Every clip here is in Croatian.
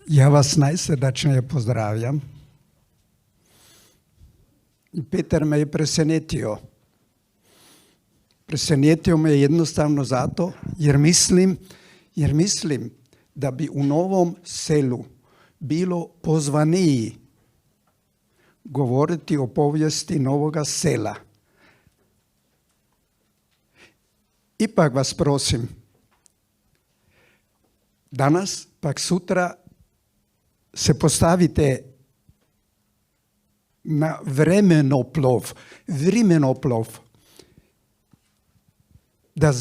Ja vas najsrdačnije pozdravljam. Petar me je presenetio. Presenetio me jednostavno zato jer mislim da bi u Novom Selu bilo pozvaniji govoriti o povijesti Novoga Sela. Ipak vas prosim, danas, pak sutra se postavite na vremenoplov, da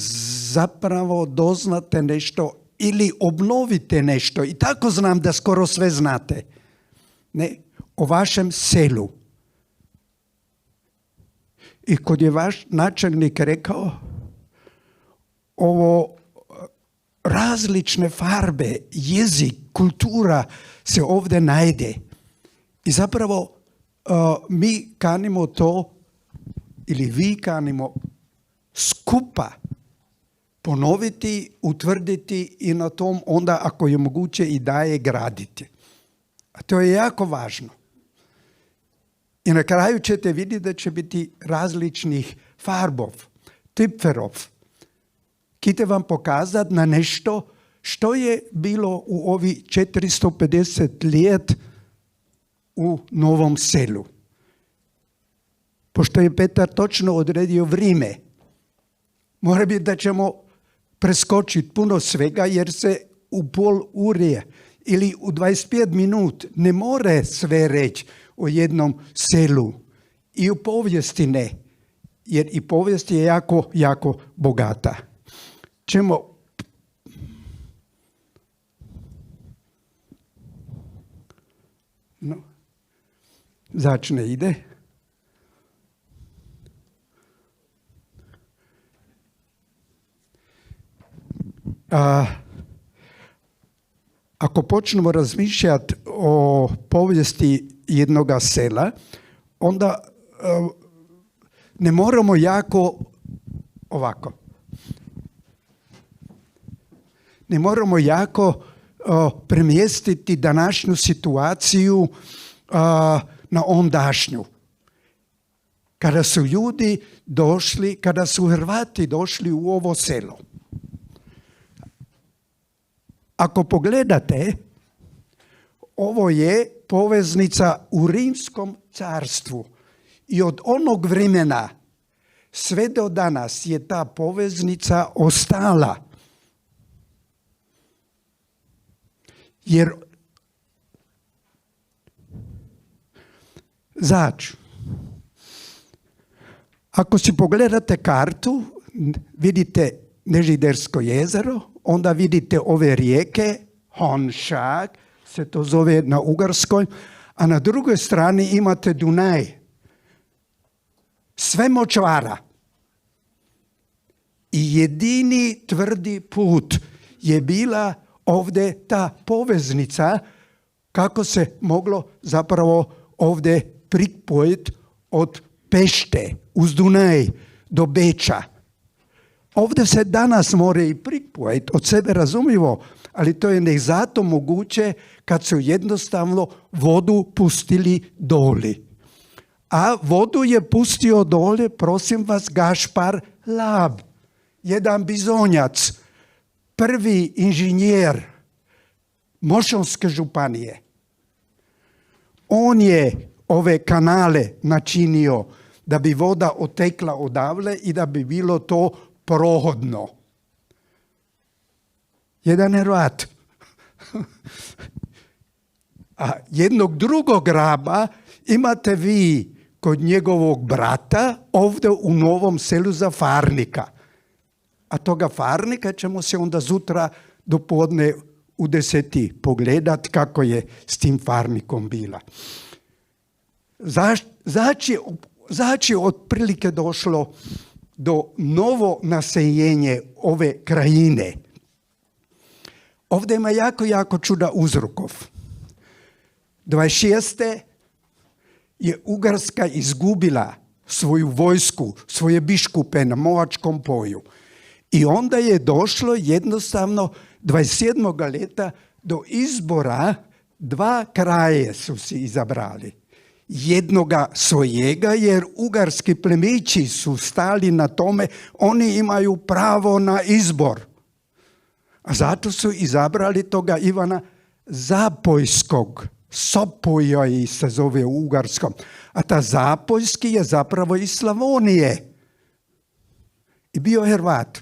zapravo doznate nešto ili obnovite nešto. I tako znam da skoro sve znate. Ne, o vašem selu. I kod je vaš načelnik rekao, ovo različne farbe, jezik, kultura se ovdje najde. I zapravo mi kanimo to, ili vi kanimo skupa ponoviti, utvrditi i na tom onda, ako je moguće, i daje graditi. A to je jako važno. I na kraju ćete vidjeti da će biti različnih farbov, tipferov. Kite vam pokazati na nešto što je bilo u ovi 450 let u Novom Selu. Pošto je Petar točno odredio vrijeme, mora biti da ćemo preskočiti puno svega jer se u pol ure ili u 25 minut ne more sve reći o jednom selu. I u povijesti ne, jer i povijest je jako, jako bogata. Ćemo začne ide. Ako počnemo razmišljati o povijesti jednoga sela, onda ne moramo ne moramo jako premjestiti današnju situaciju na ondašnju. Kada su ljudi došli, kada su Hrvati došli u ovo selo. Ako pogledate, ovo je poveznica u Rimskom carstvu. I od onog vremena sve do danas je ta poveznica ostala. Jer ako si pogledate kartu, vidite Nežidersko jezero, onda vidite ove rijeke, Honšak, se to zove na Ugarskoj, a na drugoj strani imate Dunaj. Sve močvara. I jedini tvrdi put je bila ovdje ta poveznica kako se moglo zapravo ovdje pripojiti od Pešte uz Dunaj do Beča. Ovdje se danas more i pripojiti, od sebe razumljivo, ali to je ne zato moguće kad su jednostavno vodu pustili doli. A vodu je pustio dole, prosim vas, Gašpar Lab, jedan bizonjac, prvi inženjer Mošonske županije. On je ove kanale načinio da bi voda otekla odavle i da bi bilo to prohodno. Jedan Hrvat. A jednog drugog raba imate vi kod njegovog brata ovdje u Novom Selu za farnika. A toga farnika ćemo se onda sutra do podne u 10 pogledati kako je s tim farnikom bila. Znači otprilike došlo do novo naseljenje ove krajine. Ovdje ima jako čuda uzrokov. 26. je Ugarska izgubila svoju vojsku, svoje biškupe na Movačkom polju. I onda je došlo jednostavno 27. leta do izbora 2 kraje su si izabrali. Jednoga svojega, jer ugarski plemići su stali na tome, oni imaju pravo na izbor. A zato su izabrali toga Ivana Zapojskog. Sopojoj se zove u ugarskom. A ta Zapojski je zapravo iz Slavonije. I bio Hrvat.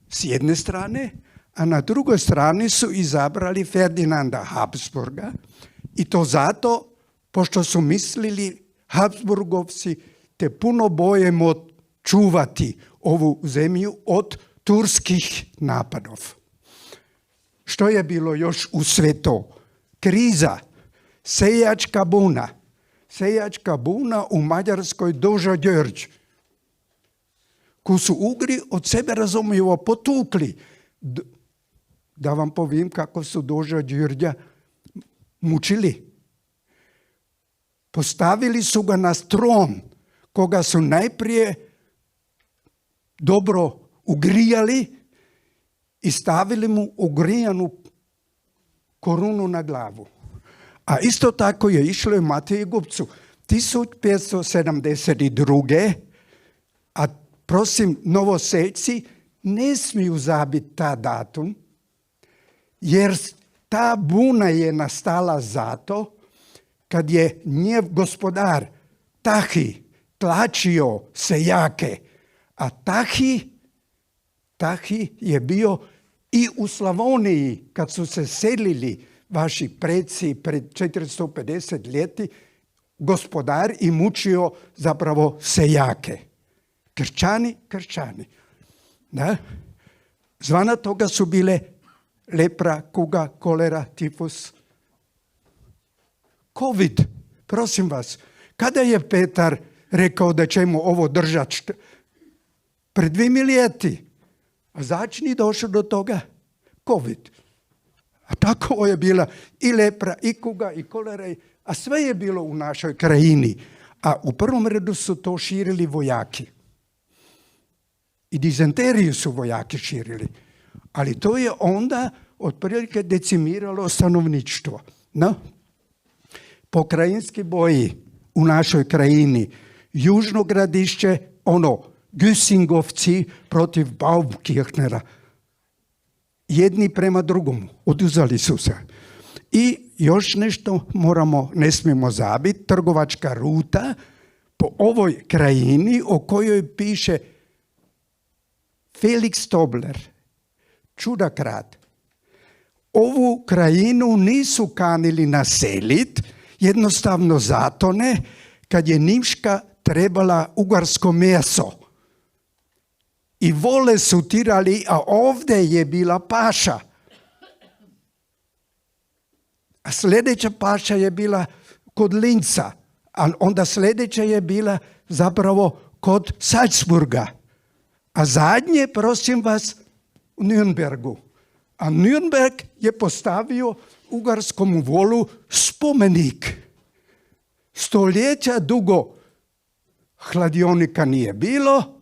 S jedne strane, a na drugoj strani su izabrali Ferdinanda Habsburga. I to zato, pošto su mislili Habsburgovci te puno bojemo čuvati ovu zemlju od turskih napadov. Što je bilo još u sve to? Kriza, sejačka buna. Sejačka buna u Mađarskoj Doža Đorđ, koju su Ugri od sebe razumljivo potukli. Da vam povim kako su Doža Đorđa mučili. Postavili su ga na tron, koga su najprije dobro ugrijali i stavili mu ugrijanu korunu na glavu. A isto tako je išlo i Mateji Gubcu. 1572. A prosim, Novoseljci ne smiju zabiti ta datum, jer ta buna je nastala zato kad je njev gospodar Tahi tlačio seljake, a Tahi je bio i u Slavoniji kad su se selili vaši preci pred 450 ljeti, gospodar i mučio zapravo seljake. Kršćani. Da? Zvana toga su bile lepra, kuga, kolera, tifus. Covid, prosim vas, kada je Petar rekao da ćemo ovo držati? Pred 2 ljeti. A začni došao do toga? Covid. A tako je bila i lepra, i kuga, i kolera, a sve je bilo u našoj krajini. A u prvom redu su to širili vojaki. I dizenteriju su vojaki širili. Ali to je onda otprilike decimiralo stanovništvo. No? Pokrajinski boji u našoj krajini, južno gradišće, Güssingovci protiv Baumkirchnera. Jedni prema drugomu, oduzeli su se. I još nešto ne smijemo zabiti, trgovačka ruta po ovoj krajini o kojoj piše Felix Tobler, čudakrat. Ovu krajinu nisu kanili naseliti, jednostavno zato ne, kad je Nimška trebala ugarsko meso. I vole su tirali, a ovdje je bila paša. A sljedeća paša je bila kod Linca, a onda sljedeća je bila zapravo kod Salzburga. A zadnje, prosim vas, u Nürnbergu. A Nürnberg je postavio ugarskom volu spomenik. Stoljeća dugo hladionika nije bilo,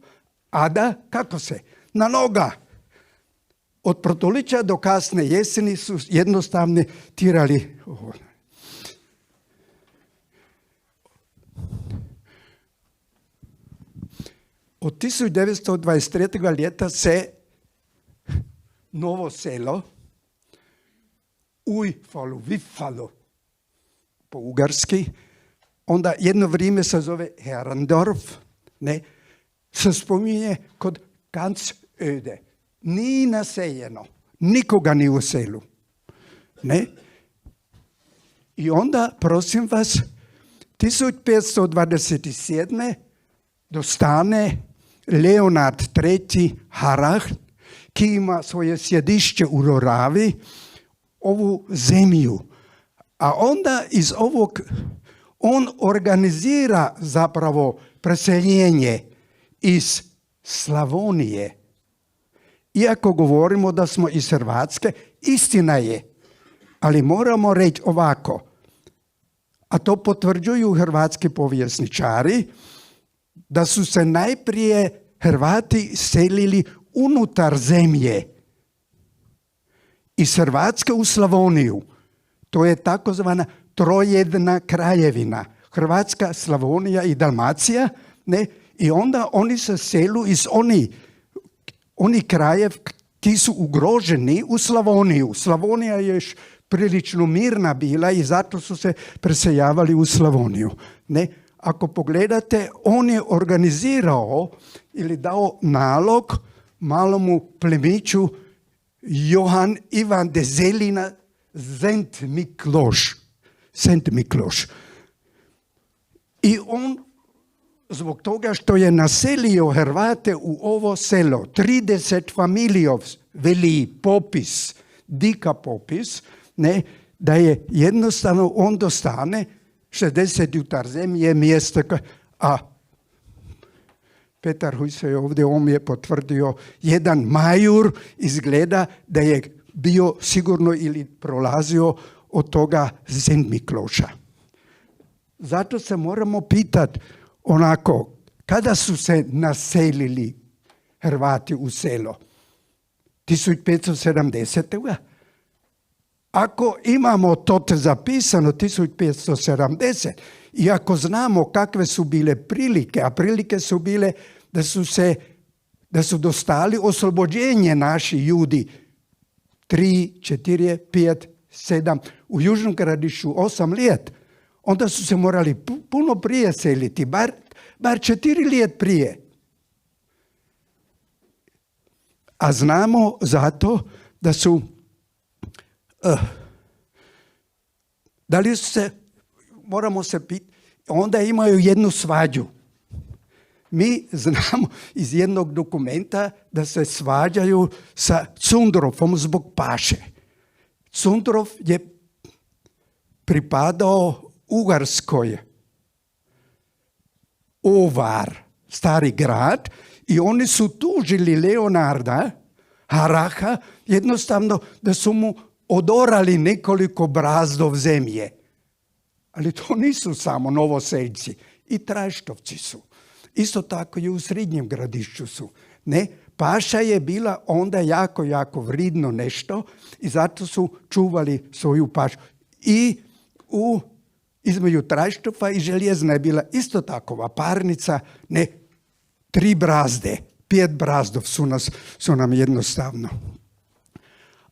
a da, kako se? Na noga. Od protolića do kasne jeseni su jednostavno tirali. Od 1923. ljeta se Novo selo, Vifalo po ugarski, onda jedno vrijeme se zove Herrendorf, se spominje kod ganz öde. Nije naseljeno, nikoga ni u selu. Ne? I onda, prosim vas, 1527. dostane Leonard III. Harald, ki ima svoje sjedišće u Roravi, ovu zemlju. A onda iz ovog, on organizira zapravo preseljenje iz Slavonije. Iako govorimo da smo iz Hrvatske, istina je. Ali moramo reći ovako, a to potvrđuju hrvatski povjesničari, da su se najprije Hrvati selili unutar zemlje iz Hrvatske u Slavoniju. To je takozvana trojedna kraljevina. Hrvatska, Slavonija i Dalmacija. Ne? I onda oni se selu iz oni krajev ki su ugroženi u Slavoniju. Slavonija je još prilično mirna bila i zato su se preseljavali u Slavoniju. Ne? Ako pogledate, on je organizirao ili dao nalog malomu plemiću Johan Ivan de Zelina Szent Mikloš. I on, zbog toga što je naselio Hrvate u ovo selo, 30 familijov veli popis, dika popis, ne, da je jednostavno on dostane 60 jutar zemlje, mjesta, a Petar Hujse je ovdje, on je potvrdio, jedan majur izgleda da je bio sigurno ili prolazio od toga Szent Mikloša. Zato se moramo pitati onako, kada su se naselili Hrvati u selo? 1570. Ako imamo to zapisano 1570 i ako znamo kakve su bile prilike, a prilike su bile da su dostali oslobođenje naši ljudi 3, 4, 5, 7, u Južnom Gradišću 8 let, onda su se morali puno prije seliti, bar 4 let prije. A znamo zato da su da li se, moramo se pitati, onda imaju jednu svađu. Mi znamo iz jednog dokumenta da se svađaju sa Cundrofom zbog paše. Cundrof je pripadao Ugarskoj, Ovar, stari grad, i oni su tužili Leonarda Haraha jednostavno da su mu odorali nekoliko brazdov zemlje. Ali to nisu samo Novoseljci, i Trajštovci su. Isto tako i u Srednjem Gradišću su. Ne? Paša je bila onda jako, jako vridno nešto i zato su čuvali svoju pašu. I između Trajštova i Željezna je bila isto takova parnica, ne 3 brazde, 5 brazdov su nam jednostavno.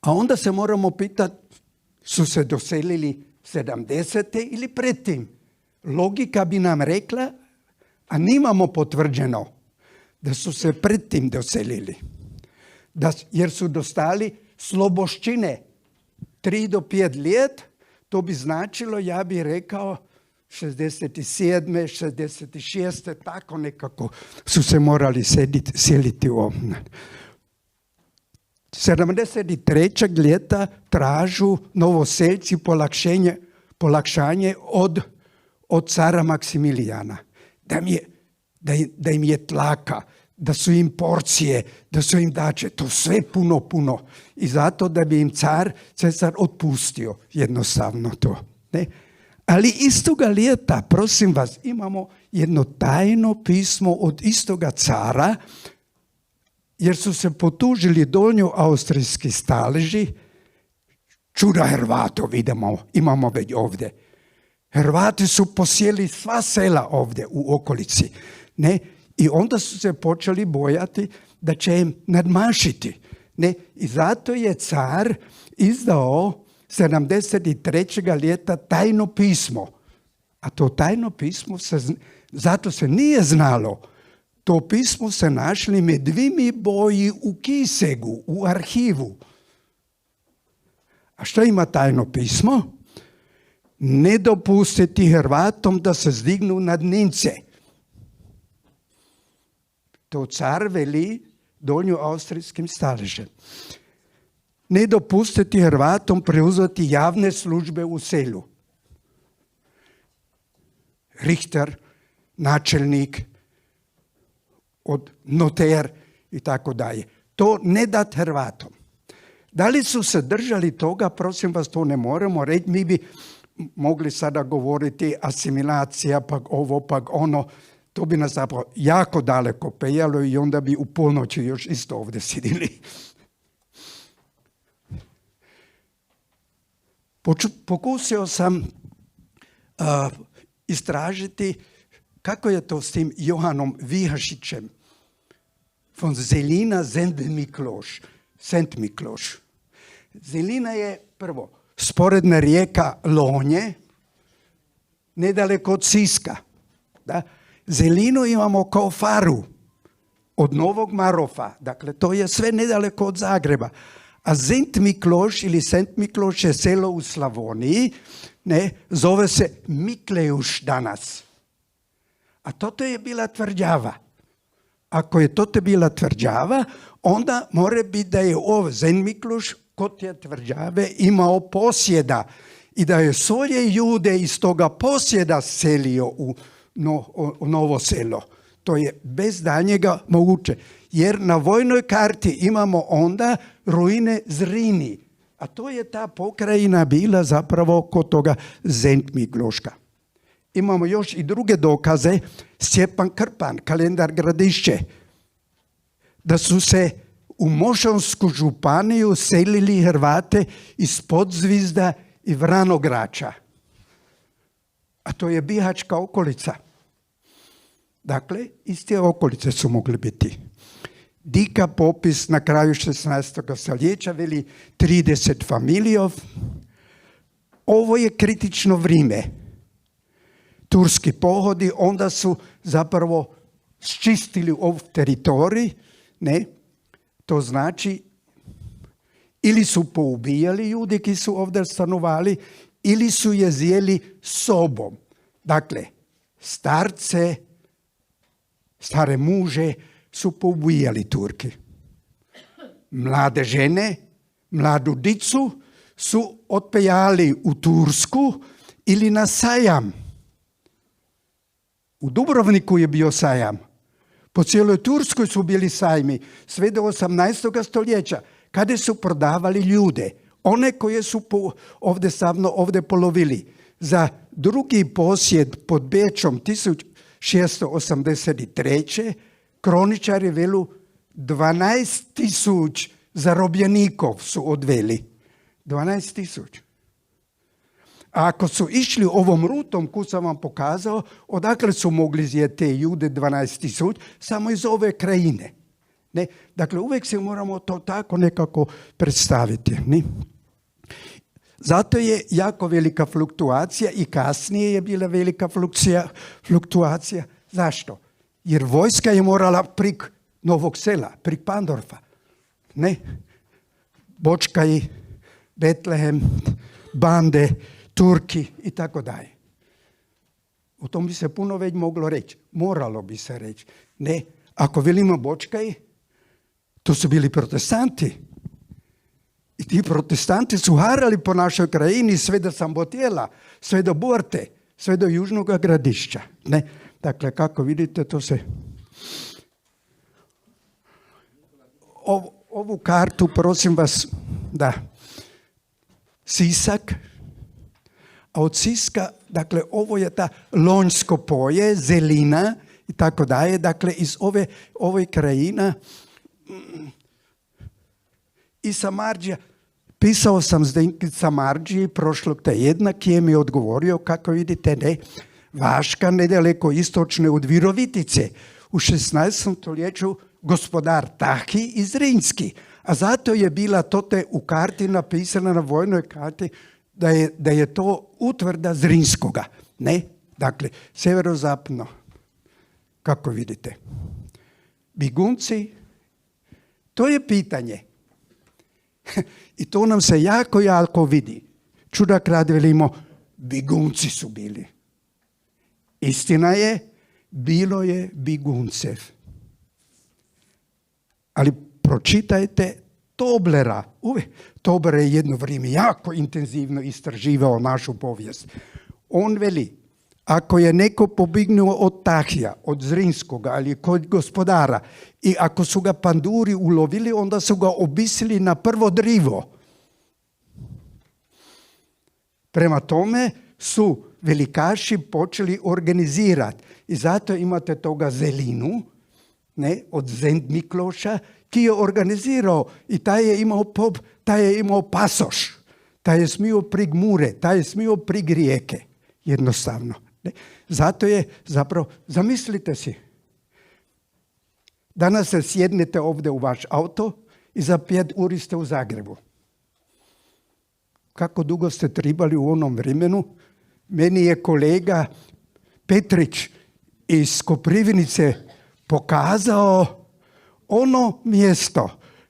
A onda se moramo pitati, su se doselili 70. ili predtim? Logika bi nam rekla, a nimamo potvrđeno, da su se predtim doselili. Jer su dostali sloboščine 3 do 5 let, to bi značilo, ja bih rekao, 67. 66. tako nekako su se morali seliti ovdje. 73. ljeta tražu Novoseljci polakšanje od cara Maksimilijana. Da im je tlaka, da su im porcije, da su im dače, to sve puno. I zato da bi im cesar otpustio jednostavno to. Ne? Ali istoga ljeta, prosim vas, imamo jedno tajno pismo od istoga cara, jer su se potužili donjoaustrijski staleži, čuda Hrvatov imamo već ovdje. Hrvati su posjeli sva sela ovdje u okolici. Ne? I onda su se počeli bojati da će im nadmašiti. Ne? I zato je car izdao 73. ljeta tajno pismo. A to tajno pismo zato se nije znalo. To pismo se našli med 2 boji u Kisegu, u arhivu. A što ima tajno pismo? Ne dopustiti Hrvatom da se zdignu nad Nimce. To car veli donjoaustrijskim staležem. Ne dopustiti Hrvatom preuzeti javne službe u selu. Richter, načelnik, od noter i tako dalje. To ne dat Hrvatom. Da li su se držali toga, prosim vas, to ne moramo reći. Mi bi mogli sada govoriti asimilacija, pak ovo, pak ono. To bi nas zapravo jako daleko pejalo i onda bi u ponoći još isto ovdje sidili. Pokusio sam istražiti kako je to s tim Johanom Vihašićem von Zelina Szent Mikloš. Zelina je prvo sporedna rijeka Lonje, nedaleko od Siska. Da? Zelinu imamo kao faru od Novog Marofa, dakle to je sve nedaleko od Zagreba. A Szent Mikloš je selo u Slavoniji, zove se Mikleuš danas. A toto je bila tvrđava. Ako je toto bila tvrđava, onda mora biti da je Szent Mikloš kod te tvrđave imao posjeda i da je svoje ljude iz toga posjeda selio u novo selo. To je bez daljnjega moguće. Jer na vojnoj karti imamo onda ruine Zrini. A to je ta pokrajina bila zapravo kod toga Szent Mikloška. Imamo još i druge dokaze. Stjepan Krpan, kalendar Gradišće. Da su se u Mošansku županiju selili Hrvate iz Podzvizda i Vranograča. A to je Bihaćka okolica. Dakle, iz te okolice su mogli biti. Dika popis na kraju 16. stoljeća veli 30 familijov. Ovo je kritično vrijeme. Turski pohodi onda su zapravo ščistili ovu teritorij, to znači ili su poubijali ljudi ki su ovdje stanovali, ili su je zjeli sobom. Dakle, starce, stare muže su poubijali Turki. Mlade žene, mladu dicu su otpejali u Tursku ili na sajam. U Dubrovniku je bio sajam. Po cijeloj Turskoj su bili sajmi sve do 18. stoljeća, kada su prodavali ljude. One koje su ovdje polovili. Za drugi posjed pod Bečom 1683. kroničari velu 12.000 zarobljenikov su odveli. 12.000. A ako su išli ovom rutom koju sam vam pokazao, odakle su mogli zjeti te ljude 12.000? Samo iz ove krajine. Dakle, uvijek se moramo to tako nekako predstaviti. Zato je jako velika fluktuacija i kasnije je bila velika fluktuacija. Zašto? Jer vojska je morala prik Novog Sela, prik Pandorfa. Bočkaji, Betlehem, bande, Turki i tako dalje. O tom bi se puno već moglo reći. Moralo bi se reći. Ako velimo Bočkaji, to su bili protestanti. I ti protestanti su harali po našoj krajini sve do Sambotjela, sve do Borte, sve do Južnog Gradišća. Dakle, kako vidite, to se... Ovu kartu, prosim vas, da. Sisak. A od Siska, dakle, ovo je ta Lonjsko polje, Zelina i tako dalje. Dakle, iz ove krajina i Samardžija. Pisao sam Zdenki Samardžiji prošlog tjedna, ki mi je odgovorio, kako vidite, Vaška nedaleko istočne od Virovitice. U 16. stoljeću gospodar Tahi iz Zrinski. A zato je bila tote u karti napisana na vojnoj karti da je to utvrda Zrinskoga. Dakle, severozapadno, kako vidite. Bigunci, to je pitanje. I to nam se jako vidi. Čudak rad velimo, bigunci su bili. Istina je, bilo je biguncev. Ali pročitajte Toblera. Tobler je jedno vrijeme jako intenzivno istraživao našu povijest. On veli, ako je neko pobignuo od Tahija, od Zrinskoga ali kod gospodara i ako su ga panduri ulovili, onda su ga obisili na prvo drivo. Prema tome su velikaši počeli organizirati. I zato imate toga Zelinu, od Szent Mikloša, ki je organizirao i taj je imao pasoš. taj je smio prig mure, taj je smio prig rijeke. Jednostavno. Ne? Zato je zapravo, zamislite si, danas se sjednete ovdje u vaš auto i za 5 uri ste u Zagrebu. Kako dugo ste trebali u onom vremenu? Meni je kolega Petrić iz Koprivnice pokazao ono mjesto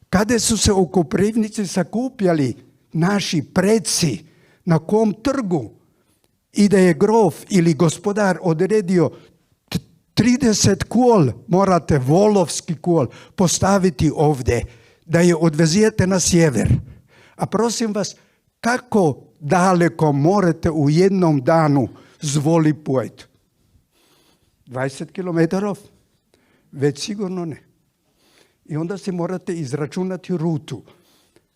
kada su se u Koprivnici sakupljali naši preci, na kom trgu, i da je grof ili gospodar odredio 30 kol, morate volovski kol postaviti ovdje, da je odvezijete na sjever. A prosim vas, kako daleko morate u jednom danu zvoli pojeti? 20 kilometara? Već sigurno ne. I onda si morate izračunati rutu.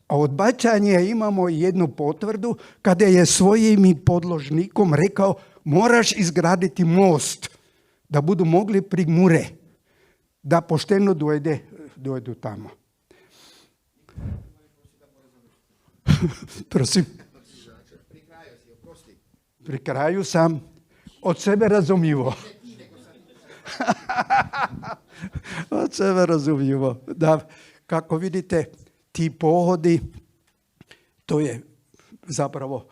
A od Bačanja imamo jednu potvrdu kada je svojim podložnikom rekao moraš izgraditi most da budu mogli prig mure, da pošteno dojdu tamo. Prosim. Pri kraju sam od sebe razumljivo. Od sebe razumljivo. Da, kako vidite, ti pohodi, to je zapravo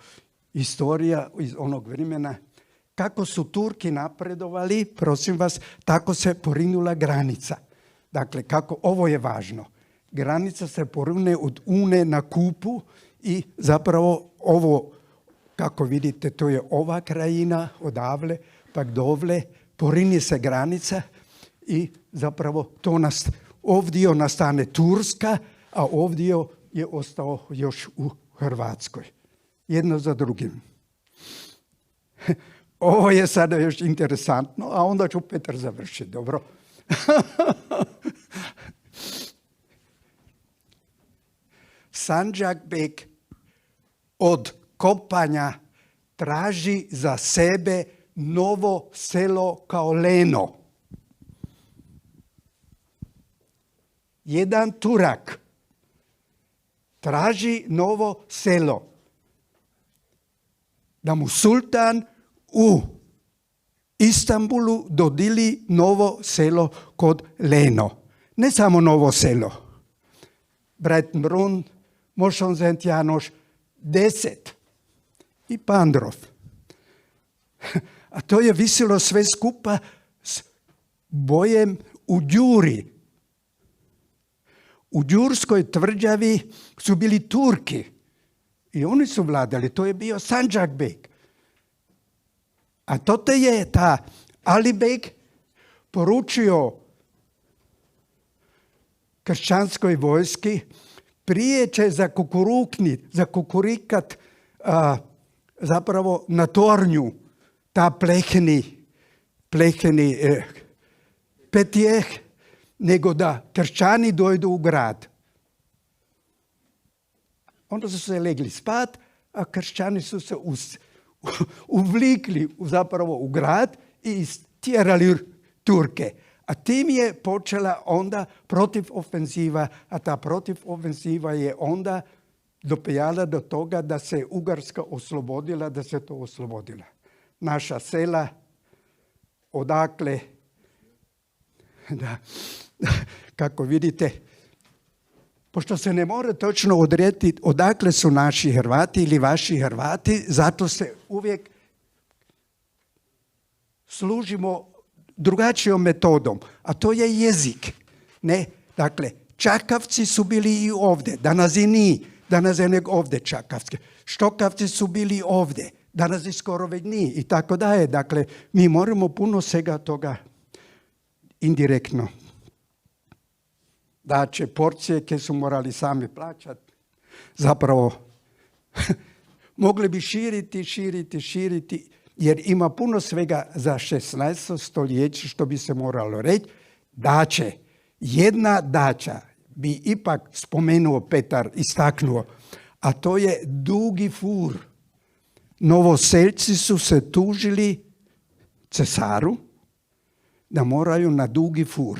historija iz onog vremena. Kako su Turki napredovali, prosim vas, tako se porinula granica. Dakle, kako, ovo je važno. Granica se porine od Une na Kupu i zapravo ovo, kako vidite, to je ova krajina odavle, pa dovle, porini se granica i zapravo to ovdje nastane Turska, a ovdje je ostao još u Hrvatskoj. Jedno za drugim. Ovo je sada još interesantno, a onda ću Petar završiti, dobro? Sandžak-bek od kopanja traži za sebe novo selo kao Leno. Jedan Turak traži novo selo. Da mu sultan u Istanbulu dodili novo selo kod Leno. Ne samo novo selo. Breitenbrunn, Mošonzent Janoš, 10 i Pandrov. A to je visilo sve skupa s bojem u Đuri. U Đurskoj tvrđavi su bili Turki i oni su vladali. To je bio Sandžak-bek. A to je ta Alibek poručio kršćanskoj vojski, prije će zakukurikat zapravo na tornju ta pleheni petijeh, nego da kršćani dojdu u grad. Onda su se legli spat, a kršćani su se uvlikli zapravo u grad i stjerali Turke. A tim je počela onda protivofenziva, a ta protivofenziva je onda dopejala do toga da se Ugarska oslobodila, da se to oslobodila. Naša sela, odakle, da, kako vidite, pošto se ne more točno odrediti odakle su naši Hrvati ili vaši Hrvati, zato se uvijek služimo drugačijom metodom, a to je jezik. Ne? Dakle, Čakavci su bili i ovdje, danas i ni, danas je nek ovdje Čakavski. Štokavci su bili ovdje, danas i skoro već ni, i tako daje. Dakle, mi moramo puno svega toga indirektno. Da će porcije koje su morali sami plaćati, zapravo mogli bi širiti, jer ima puno svega za 16. stoljeće što bi se moralo reći. Daće, jedna daća bi ipak spomenuo Petar, istaknuo, a to je Dugi Fur. Novoselci su se tužili cesaru da moraju na Dugi Fur.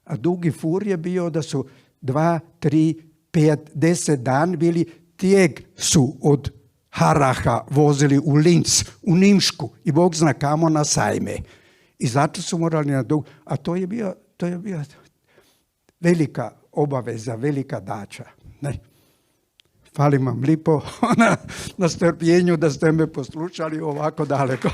A Dugi Fur je bio da su 2, 3, 5, 10 dan bili tijeg su od Haraha vozili u Linz, u Nimšku i Bog zna kamo na sajme. I zato su morali na dug, a to je bio velika obaveza, velika dača. Ne. Hvala vam lipo na strpljenju da ste me poslušali ovako daleko.